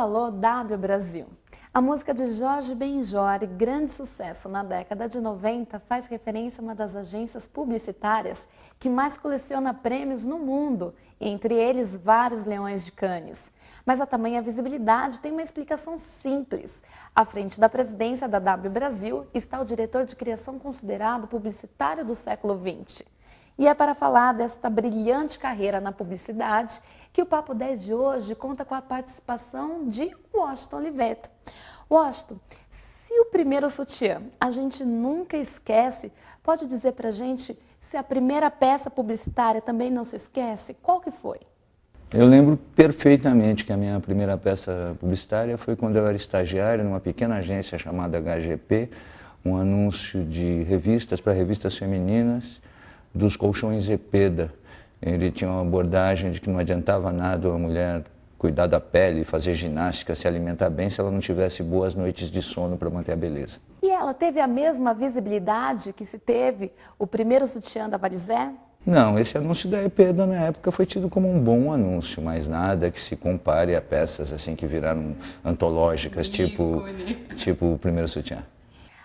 alô, W Brasil. A música de Jorge Benjor, grande sucesso na década de 90, faz referência a uma das agências publicitárias que mais coleciona prêmios no mundo, entre eles vários leões de Cannes. Mas a tamanha visibilidade tem uma explicação simples. À frente da presidência da W Brasil está o diretor de criação considerado publicitário do século XX. E é para falar desta brilhante carreira na publicidade que o Papo 10 de hoje conta com a participação de Washington Oliveto. Washington, se o primeiro sutiã a gente nunca esquece, pode dizer pra gente se a primeira peça publicitária também não se esquece? Qual que foi? Eu lembro perfeitamente que a minha primeira peça publicitária foi quando eu era estagiário numa pequena agência chamada HGP, um anúncio de revistas para revistas femininas dos colchões Zepeda. Ele tinha uma abordagem de que não adiantava nada a mulher cuidar da pele, fazer ginástica, se alimentar bem, se ela não tivesse boas noites de sono para manter a beleza. E ela teve a mesma visibilidade que se teve o primeiro sutiã da Valizé? Não, esse anúncio da Epeda na época foi tido como um bom anúncio, mas nada que se compare a peças assim que viraram antológicas, tipo o primeiro sutiã.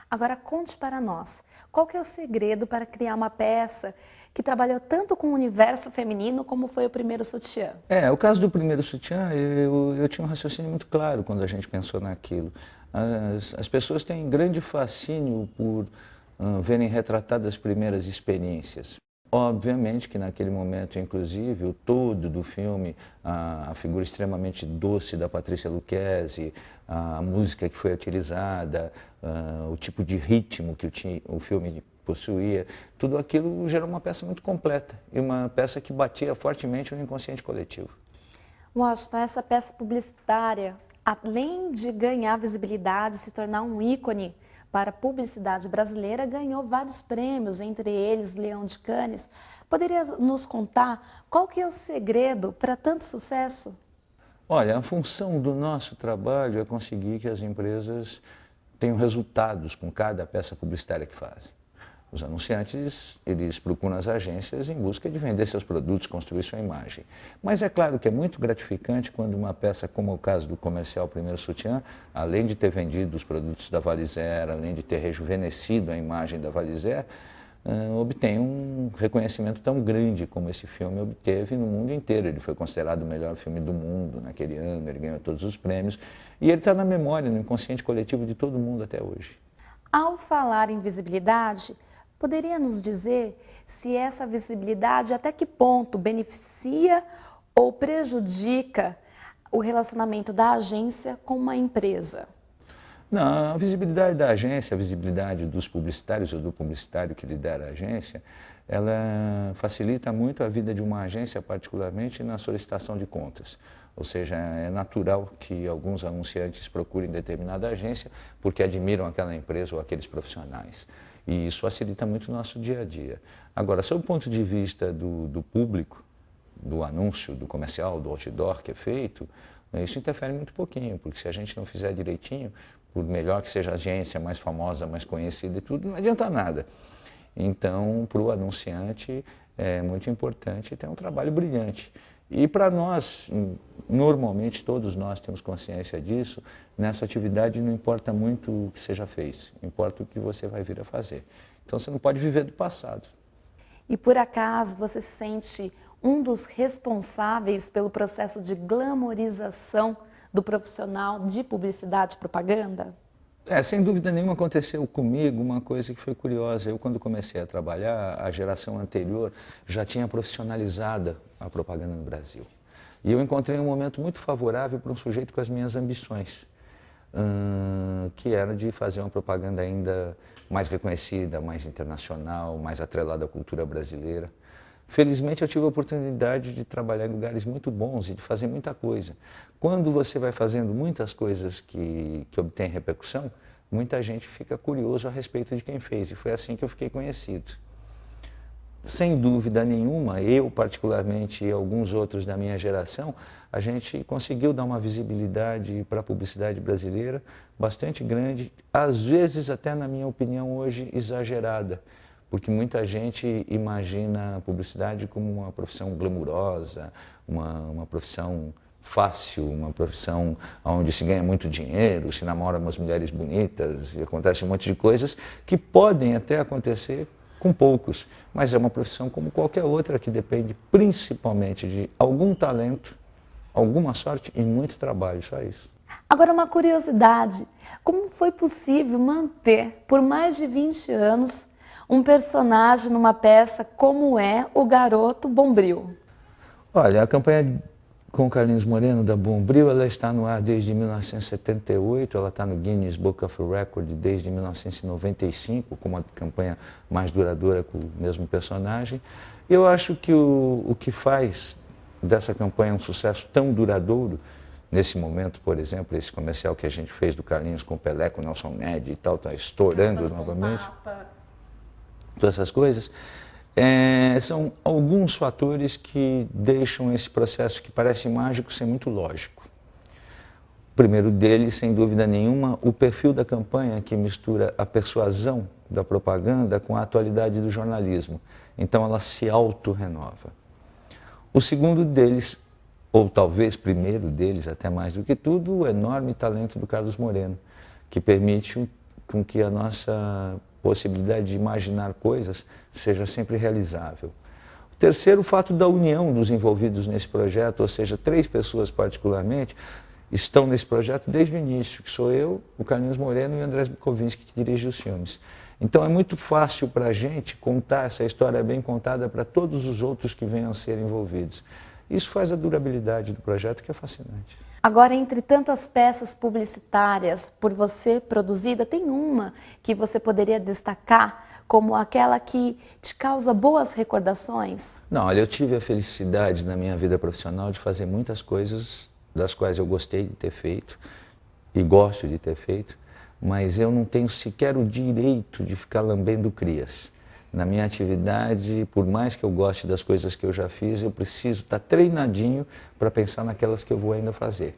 Agora conte para nós, qual que é o segredo para criar uma peça que trabalhou tanto com o universo feminino como foi o primeiro sutiã? O caso do primeiro sutiã, eu tinha um raciocínio muito claro quando a gente pensou naquilo. As pessoas têm grande fascínio por verem retratadas as primeiras experiências. Obviamente que naquele momento, inclusive, o todo do filme, a figura extremamente doce da Patrícia Lucchesi, a música que foi utilizada, o tipo de ritmo que o filme possuía, tudo aquilo gerou uma peça muito completa e uma peça que batia fortemente no inconsciente coletivo. Washington, essa peça publicitária, além de ganhar visibilidade, se tornar um ícone para a publicidade brasileira, ganhou vários prêmios, entre eles Leão de Cannes. Poderia nos contar qual que é o segredo para tanto sucesso? Olha, a função do nosso trabalho é conseguir que as empresas tenham resultados com cada peça publicitária que fazem. Os anunciantes, eles procuram as agências em busca de vender seus produtos, construir sua imagem. Mas é claro que é muito gratificante quando uma peça, como é o caso do comercial Primeiro Sutiã, além de ter vendido os produtos da Valizé, além de ter rejuvenescido a imagem da Valizé, obtém um reconhecimento tão grande como esse filme obteve no mundo inteiro. Ele foi considerado o melhor filme do mundo naquele ano, ele ganhou todos os prêmios e ele está na memória, no inconsciente coletivo de todo mundo até hoje. Ao falar em visibilidade, poderia nos dizer se essa visibilidade até que ponto beneficia ou prejudica o relacionamento da agência com uma empresa? Não, a visibilidade da agência, a visibilidade dos publicitários ou do publicitário que lidera a agência, ela facilita muito a vida de uma agência, particularmente na solicitação de contas. Ou seja, é natural que alguns anunciantes procurem determinada agência porque admiram aquela empresa ou aqueles profissionais. E isso facilita muito o nosso dia a dia. Agora, sob o ponto de vista do público, do anúncio, do comercial, do outdoor que é feito, isso interfere muito pouquinho, porque se a gente não fizer direitinho, por melhor que seja a agência mais famosa, mais conhecida e tudo, não adianta nada. Então, para o anunciante, é muito importante ter um trabalho brilhante. E para nós, normalmente todos nós temos consciência disso, nessa atividade não importa muito o que seja feito, importa o que você vai vir a fazer. Então você não pode viver do passado. E por acaso você se sente um dos responsáveis pelo processo de glamorização do profissional de publicidade e propaganda? Sem dúvida nenhuma aconteceu comigo uma coisa que foi curiosa. Eu, quando comecei a trabalhar, a geração anterior já tinha profissionalizado a propaganda no Brasil. E eu encontrei um momento muito favorável para um sujeito com as minhas ambições, que era de fazer uma propaganda ainda mais reconhecida, mais internacional, mais atrelada à cultura brasileira. Felizmente eu tive a oportunidade de trabalhar em lugares muito bons e de fazer muita coisa. Quando você vai fazendo muitas coisas que obtêm repercussão, muita gente fica curioso a respeito de quem fez, e foi assim que eu fiquei conhecido. Sem dúvida nenhuma, eu particularmente e alguns outros da minha geração, a gente conseguiu dar uma visibilidade para a publicidade brasileira bastante grande, às vezes até, na minha opinião, hoje exagerada. Porque muita gente imagina a publicidade como uma profissão glamurosa, uma profissão fácil, uma profissão onde se ganha muito dinheiro, se namora umas mulheres bonitas e acontece um monte de coisas que podem até acontecer com poucos, mas é uma profissão como qualquer outra que depende principalmente de algum talento, alguma sorte e muito trabalho, só isso. Agora, uma curiosidade, como foi possível manter por mais de 20 anos um personagem numa peça como é O Garoto Bombril? Olha, a campanha com Carlinhos Moreno da Bombril, ela está no ar desde 1978, ela está no Guinness Book of Records desde 1995, como a campanha mais duradoura com o mesmo personagem. Eu acho que o que faz dessa campanha um sucesso tão duradouro, nesse momento, por exemplo, esse comercial que a gente fez do Carlinhos com o Pelé, com o Nelson Ned e tal, está estourando novamente, todas essas coisas. São alguns fatores que deixam esse processo que parece mágico ser muito lógico. O primeiro deles, sem dúvida nenhuma, o perfil da campanha que mistura a persuasão da propaganda com a atualidade do jornalismo. Então ela se auto-renova. O segundo deles, ou talvez primeiro deles, até mais do que tudo, o enorme talento do Carlos Moreno, que permite com que a nossa possibilidade de imaginar coisas seja sempre realizável. O terceiro, o fato da união dos envolvidos nesse projeto, ou seja, 3 pessoas particularmente, estão nesse projeto desde o início, que sou eu, o Carlinhos Moreno e o André Bukovinski, que dirige os filmes. Então é muito fácil para a gente contar essa história bem contada para todos os outros que venham a ser envolvidos. Isso faz a durabilidade do projeto, que é fascinante. Agora, entre tantas peças publicitárias por você produzida, tem uma que você poderia destacar como aquela que te causa boas recordações? Não, olha, eu tive a felicidade na minha vida profissional de fazer muitas coisas das quais eu gostei de ter feito e gosto de ter feito, mas eu não tenho sequer o direito de ficar lambendo crias. Na minha atividade, por mais que eu goste das coisas que eu já fiz, eu preciso estar treinadinho para pensar naquelas que eu vou ainda fazer.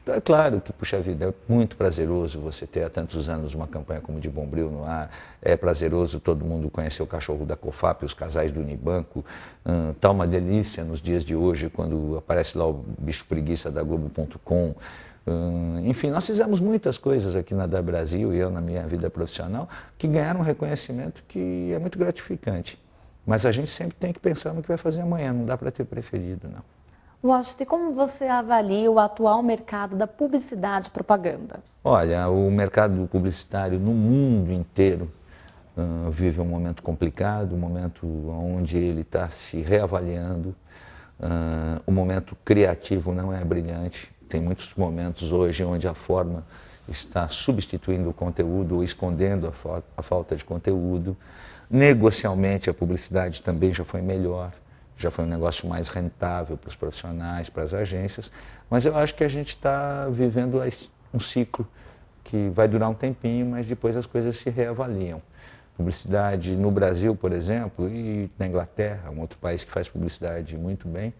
Então é claro que, puxa vida, é muito prazeroso você ter há tantos anos uma campanha como de Bombril no ar, é prazeroso todo mundo conhecer o cachorro da COFAP, os casais do Unibanco, tá uma delícia nos dias de hoje quando aparece lá o bicho preguiça da Globo.com. Enfim, nós fizemos muitas coisas aqui na Da Brasil e eu na minha vida profissional que ganharam um reconhecimento que é muito gratificante. Mas a gente sempre tem que pensar no que vai fazer amanhã, não dá para ter preferido, não. Washington, como você avalia o atual mercado da publicidade e propaganda? Olha, o mercado publicitário no mundo inteiro vive um momento complicado, um momento onde ele está se reavaliando, o momento criativo não é brilhante. Tem muitos momentos hoje onde a forma está substituindo o conteúdo ou escondendo a falta de conteúdo. Negocialmente, a publicidade também já foi melhor, já foi um negócio mais rentável para os profissionais, para as agências, mas eu acho que a gente está vivendo um ciclo que vai durar um tempinho, mas depois as coisas se reavaliam. Publicidade no Brasil, por exemplo, e na Inglaterra, um outro país que faz publicidade muito bem,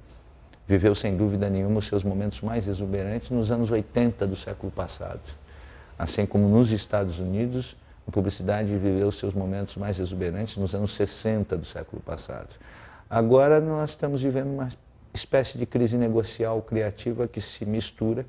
viveu sem dúvida nenhuma os seus momentos mais exuberantes nos anos 80 do século passado. Assim como nos Estados Unidos, a publicidade viveu os seus momentos mais exuberantes nos anos 60 do século passado. Agora nós estamos vivendo uma espécie de crise negocial criativa que se mistura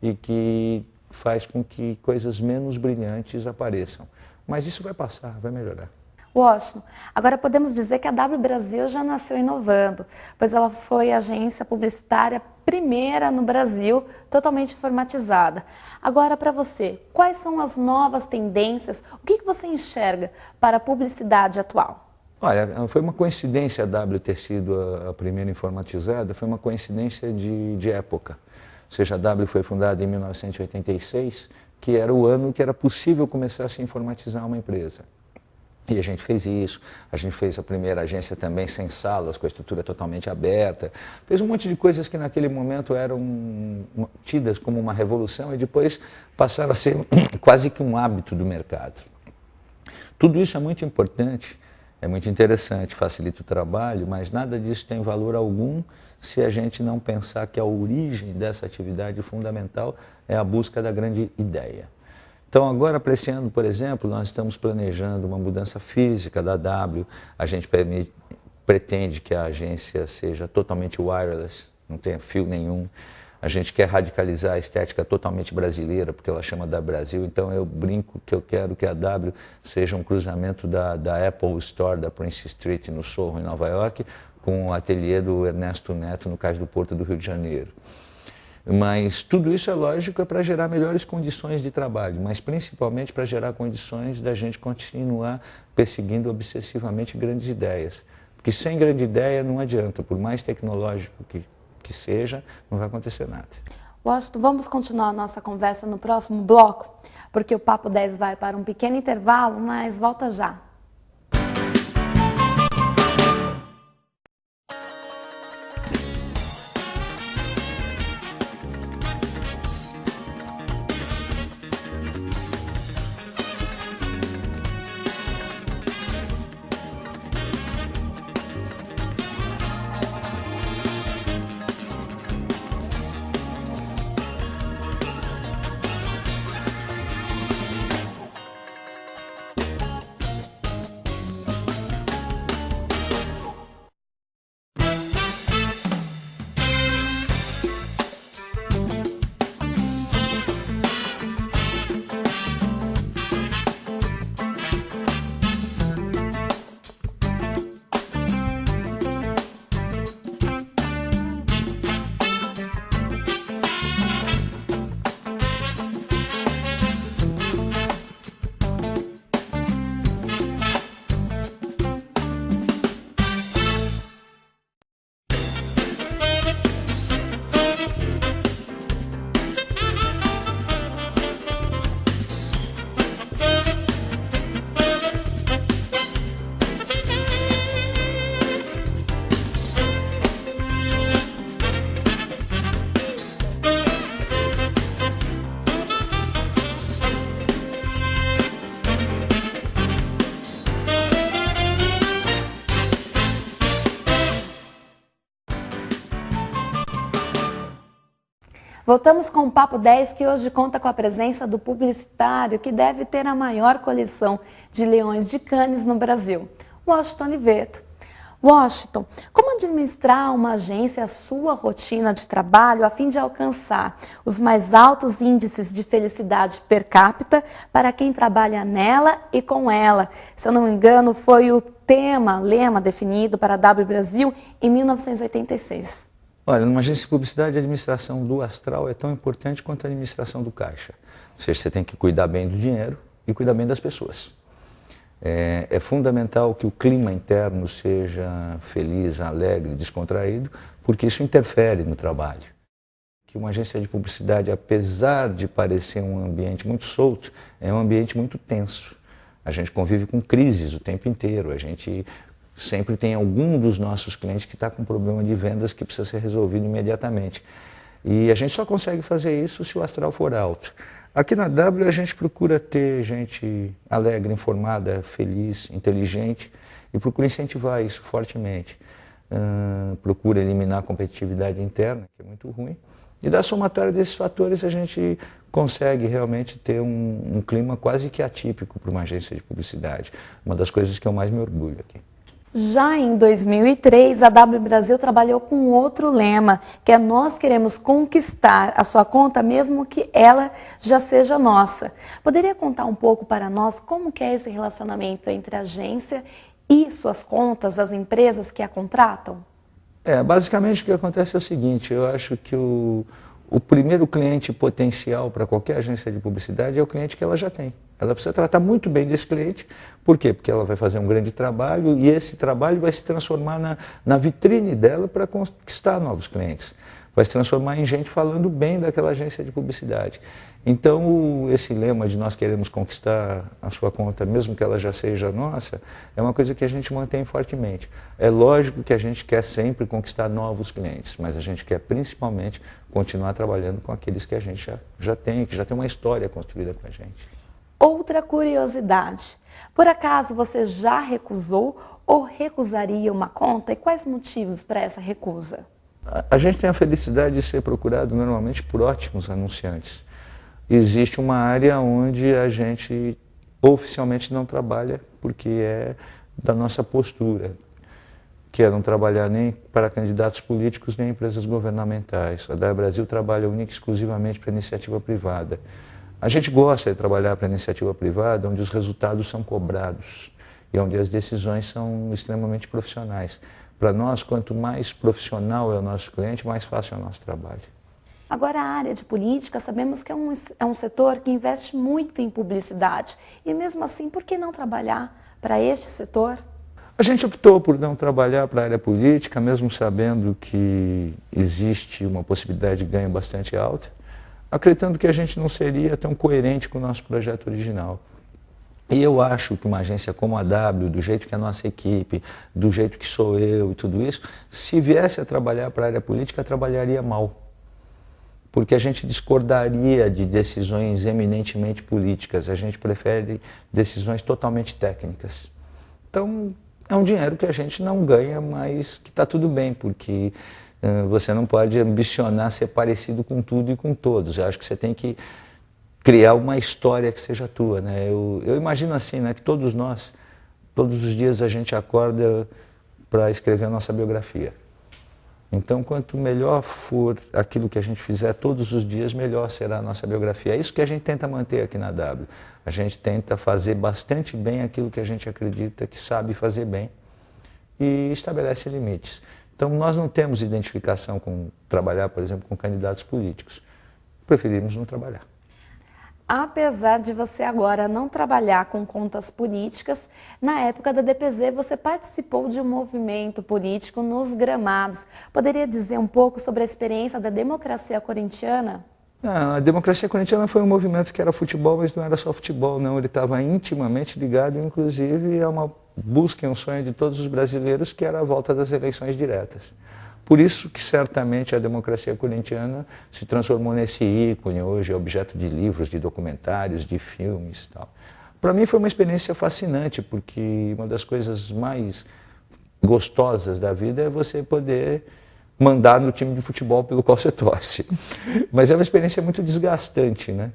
e que faz com que coisas menos brilhantes apareçam. Mas isso vai passar, vai melhorar. Washington, agora podemos dizer que a W Brasil já nasceu inovando, pois ela foi a agência publicitária primeira no Brasil totalmente informatizada. Agora, para você, quais são as novas tendências? O que você enxerga para a publicidade atual? Olha, foi uma coincidência a W ter sido a primeira informatizada, foi uma coincidência de época. Ou seja, a W foi fundada em 1986, que era o ano que era possível começar a se informatizar uma empresa. E a gente fez isso, a gente fez a primeira agência também sem salas, com a estrutura totalmente aberta, fez um monte de coisas que naquele momento eram tidas como uma revolução e depois passaram a ser quase que um hábito do mercado. Tudo isso é muito importante, é muito interessante, facilita o trabalho, mas nada disso tem valor algum se a gente não pensar que a origem dessa atividade fundamental é a busca da grande ideia. Então agora, para esse ano, por exemplo, nós estamos planejando uma mudança física da W, a gente pretende que a agência seja totalmente wireless, não tenha fio nenhum. A gente quer radicalizar a estética totalmente brasileira, porque ela chama da Brasil. Então eu brinco que eu quero que a W seja um cruzamento da Apple Store, da Prince Street, no Soho, em Nova York, com o ateliê do Ernesto Neto, no Cais do Porto do Rio de Janeiro. Mas tudo isso é lógico, é para gerar melhores condições de trabalho, mas principalmente para gerar condições da gente continuar perseguindo obsessivamente grandes ideias. Porque sem grande ideia não adianta, por mais tecnológico que seja, não vai acontecer nada. Washington, vamos continuar a nossa conversa no próximo bloco, porque o Papo 10 vai para um pequeno intervalo, mas volta já. Voltamos com o Papo 10, que hoje conta com a presença do publicitário que deve ter a maior coleção de leões de Cannes no Brasil, Washington Oliveto. Washington, como administrar uma agência a sua rotina de trabalho a fim de alcançar os mais altos índices de felicidade per capita para quem trabalha nela e com ela? Se eu não me engano, foi o lema definido para a W Brasil em 1986. Olha, numa agência de publicidade, a administração do astral é tão importante quanto a administração do caixa. Ou seja, você tem que cuidar bem do dinheiro e cuidar bem das pessoas. É fundamental que o clima interno seja feliz, alegre, descontraído, porque isso interfere no trabalho. Que uma agência de publicidade, apesar de parecer um ambiente muito solto, é um ambiente muito tenso. A gente convive com crises o tempo inteiro, a gente sempre tem algum dos nossos clientes que está com problema de vendas que precisa ser resolvido imediatamente. E a gente só consegue fazer isso se o astral for alto. Aqui na W a gente procura ter gente alegre, informada, feliz, inteligente e procura incentivar isso fortemente. Procura eliminar a competitividade interna, que é muito ruim. E da somatória desses fatores a gente consegue realmente ter um clima quase que atípico para uma agência de publicidade. Uma das coisas que eu mais me orgulho aqui. Já em 2003, a W Brasil trabalhou com outro lema, que é nós queremos conquistar a sua conta mesmo que ela já seja nossa. Poderia contar um pouco para nós como que é esse relacionamento entre a agência e suas contas, as empresas que a contratam? Basicamente o que acontece é o seguinte, eu acho que o primeiro cliente potencial para qualquer agência de publicidade é o cliente que ela já tem. Ela precisa tratar muito bem desse cliente. Por quê? Porque ela vai fazer um grande trabalho e esse trabalho vai se transformar na vitrine dela para conquistar novos clientes. Vai se transformar em gente falando bem daquela agência de publicidade. Então, esse lema de nós queremos conquistar a sua conta, mesmo que ela já seja nossa, é uma coisa que a gente mantém fortemente. É lógico que a gente quer sempre conquistar novos clientes, mas a gente quer principalmente continuar trabalhando com aqueles que a gente já tem, que já tem uma história construída com a gente. Outra curiosidade, por acaso você já recusou ou recusaria uma conta e quais motivos para essa recusa? A gente tem a felicidade de ser procurado normalmente por ótimos anunciantes. Existe uma área onde a gente oficialmente não trabalha porque é da nossa postura, quero trabalhar nem para candidatos políticos nem empresas governamentais. A DAE Brasil trabalha única e exclusivamente para iniciativa privada. A gente gosta de trabalhar para iniciativa privada, onde os resultados são cobrados e onde as decisões são extremamente profissionais. Para nós, quanto mais profissional é o nosso cliente, mais fácil é o nosso trabalho. Agora, a área de política, sabemos que é um setor que investe muito em publicidade. E mesmo assim, por que não trabalhar para este setor? A gente optou por não trabalhar para a área política, mesmo sabendo que existe uma possibilidade de ganho bastante alta, acreditando que a gente não seria tão coerente com o nosso projeto original. E eu acho que uma agência como a W, do jeito que é a nossa equipe, do jeito que sou eu e tudo isso, se viesse a trabalhar para a área política, trabalharia mal. Porque a gente discordaria de decisões eminentemente políticas, a gente prefere decisões totalmente técnicas. Então, é um dinheiro que a gente não ganha, mas que está tudo bem, porque você não pode ambicionar ser parecido com tudo e com todos. Eu acho que você tem que criar uma história que seja tua, né? Eu imagino assim, né, que todos nós, todos os dias a gente acorda para escrever a nossa biografia. Então, quanto melhor for aquilo que a gente fizer todos os dias, melhor será a nossa biografia. É isso que a gente tenta manter aqui na W. A gente tenta fazer bastante bem aquilo que a gente acredita que sabe fazer bem e estabelece limites. Então, nós não temos identificação com trabalhar, por exemplo, com candidatos políticos. Preferimos não trabalhar. Apesar de você agora não trabalhar com contas políticas, na época da DPZ você participou de um movimento político nos Gramados. Poderia dizer um pouco sobre a experiência da democracia corintiana? A democracia corintiana foi um movimento que era futebol, mas não era só futebol, não. Ele estava intimamente ligado, inclusive, a uma busca e um sonho de todos os brasileiros, que era a volta das eleições diretas. Por isso que certamente a democracia corintiana se transformou nesse ícone, hoje é objeto de livros, de documentários, de filmes e tal. Para mim foi uma experiência fascinante, porque uma das coisas mais gostosas da vida é você poder mandar no time de futebol pelo qual você torce. Mas é uma experiência muito desgastante, né?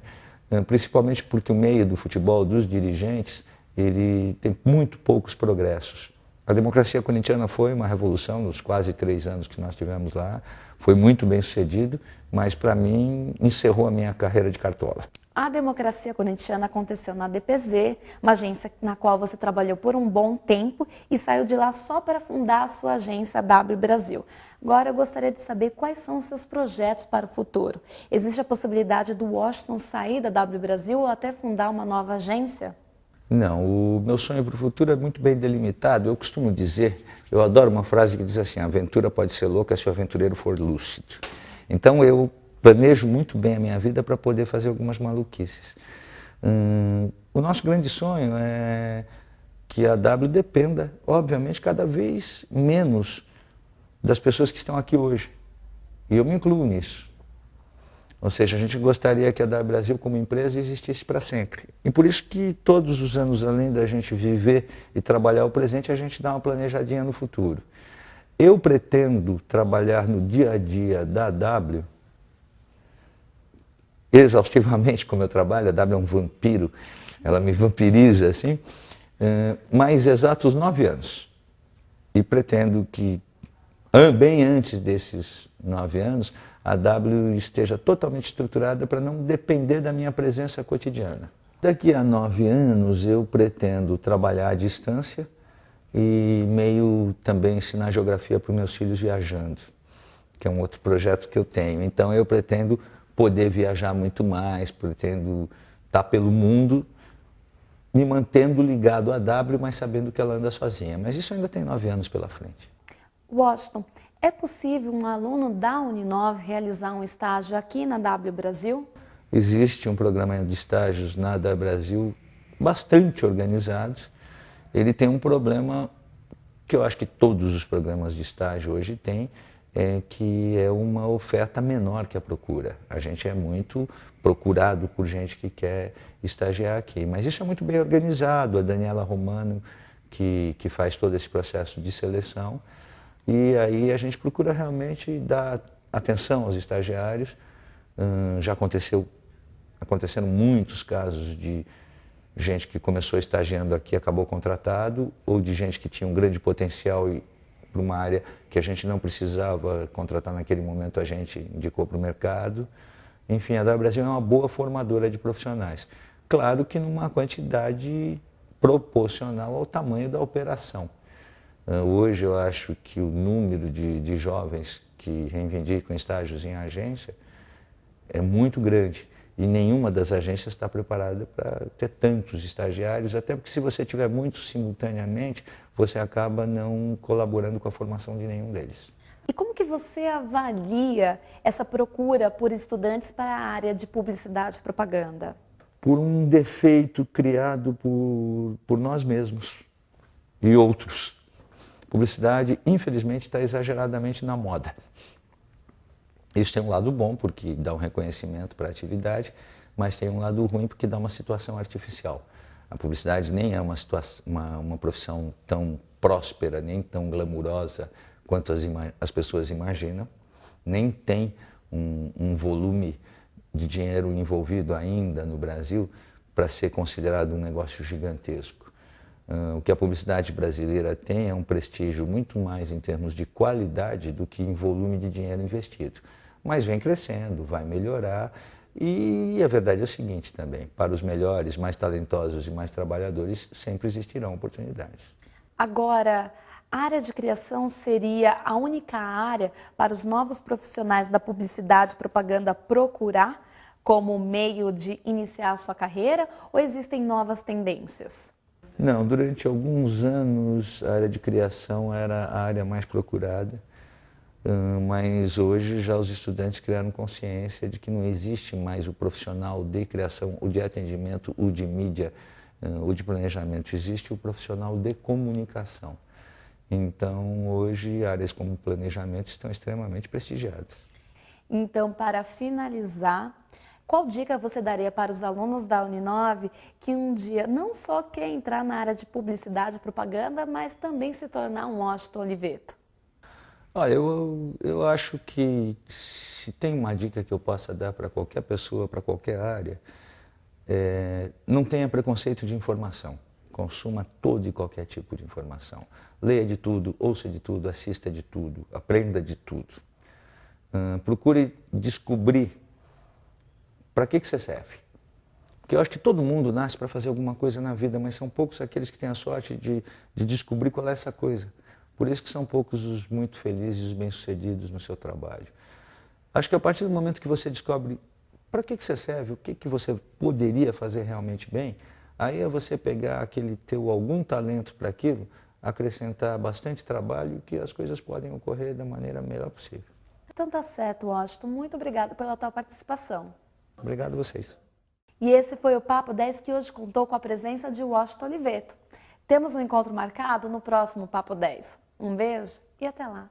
Principalmente porque o meio do futebol, dos dirigentes, ele tem muito poucos progressos. A democracia corintiana foi uma revolução nos quase 3 anos que nós tivemos lá, foi muito bem sucedido, mas para mim encerrou a minha carreira de cartola. A democracia corintiana aconteceu na DPZ, uma agência na qual você trabalhou por um bom tempo e saiu de lá só para fundar a sua agência W Brasil. Agora eu gostaria de saber quais são os seus projetos para o futuro. Existe a possibilidade do Washington sair da W Brasil ou até fundar uma nova agência? Não, o meu sonho para o futuro é muito bem delimitado. Eu costumo dizer, eu adoro uma frase que diz assim, a aventura pode ser louca se o aventureiro for lúcido. Então eu planejo muito bem a minha vida para poder fazer algumas maluquices. O nosso grande sonho é que a W dependa, obviamente, cada vez menos das pessoas que estão aqui hoje. E eu me incluo nisso. Ou seja, a gente gostaria que a W Brasil como empresa existisse para sempre. E por isso que todos os anos, além da gente viver e trabalhar o presente, a gente dá uma planejadinha no futuro. Eu pretendo trabalhar no dia a dia da W, exaustivamente como eu trabalho, a W é um vampiro, ela me vampiriza assim, mais exatos 9 anos. E pretendo que, bem antes desses 9 anos, a W esteja totalmente estruturada para não depender da minha presença cotidiana. Daqui a 9 anos eu pretendo trabalhar à distância e meio também ensinar geografia para os meus filhos viajando, que é um outro projeto que eu tenho. Então eu pretendo poder viajar muito mais, pretendo estar pelo mundo, me mantendo ligado à W, mas sabendo que ela anda sozinha. Mas isso ainda tem 9 anos pela frente. Washington, é possível um aluno da Uninove realizar um estágio aqui na W Brasil? Existe um programa de estágios na W Brasil bastante organizado. Ele tem um problema que eu acho que todos os programas de estágio hoje têm, que é uma oferta menor que a procura. A gente é muito procurado por gente que quer estagiar aqui, mas isso é muito bem organizado. A Daniela Romano, que faz todo esse processo de seleção, e aí a gente procura realmente dar atenção aos estagiários. Já aconteceram muitos casos de gente que começou estagiando aqui, acabou contratado, ou de gente que tinha um grande potencial e para uma área que a gente não precisava contratar naquele momento, a gente indicou para o mercado. Enfim, a W Brasil é uma boa formadora de profissionais. Claro que numa quantidade proporcional ao tamanho da operação. Hoje eu acho que o número de jovens que reivindicam estágios em agência é muito grande e nenhuma das agências está preparada para ter tantos estagiários, até porque se você tiver muitos simultaneamente, você acaba não colaborando com a formação de nenhum deles. E como que você avalia essa procura por estudantes para a área de publicidade e propaganda? Por um defeito criado por nós mesmos e outros. Publicidade, infelizmente, está exageradamente na moda. Isso tem um lado bom, porque dá um reconhecimento para a atividade, mas tem um lado ruim, porque dá uma situação artificial. A publicidade nem é uma profissão tão próspera, nem tão glamurosa quanto as pessoas imaginam, nem tem um volume de dinheiro envolvido ainda no Brasil para ser considerado um negócio gigantesco. O que a publicidade brasileira tem é um prestígio muito mais em termos de qualidade do que em volume de dinheiro investido. Mas vem crescendo, vai melhorar e a verdade é o seguinte também, para os melhores, mais talentosos e mais trabalhadores sempre existirão oportunidades. Agora, a área de criação seria a única área para os novos profissionais da publicidade e propaganda procurar como meio de iniciar a sua carreira ou existem novas tendências? Não, durante alguns anos a área de criação era a área mais procurada, mas hoje já os estudantes criaram consciência de que não existe mais o profissional de criação, o de atendimento, o de mídia, o de planejamento, existe o profissional de comunicação. Então, hoje, áreas como planejamento estão extremamente prestigiadas. Então, para finalizar, qual dica você daria para os alunos da Uninove que um dia não só quer entrar na área de publicidade e propaganda, mas também se tornar um Washington Oliveto? Olha, eu acho que se tem uma dica que eu possa dar para qualquer pessoa, para qualquer área, não tenha preconceito de informação. Consuma todo e qualquer tipo de informação. Leia de tudo, ouça de tudo, assista de tudo, aprenda de tudo. Procure descobrir para que você serve. Porque eu acho que todo mundo nasce para fazer alguma coisa na vida, mas são poucos aqueles que têm a sorte de descobrir qual é essa coisa. Por isso que são poucos os muito felizes, os bem-sucedidos no seu trabalho. Acho que a partir do momento que você descobre para que você serve, o que você poderia fazer realmente bem, aí é você pegar aquele teu algum talento para aquilo, acrescentar bastante trabalho que as coisas podem ocorrer da maneira melhor possível. Então tá certo, Washington. Muito obrigada pela tua participação. Obrigado a vocês. E esse foi o Papo 10 que hoje contou com a presença de Washington Oliveto. Temos um encontro marcado no próximo Papo 10. Um beijo e até lá!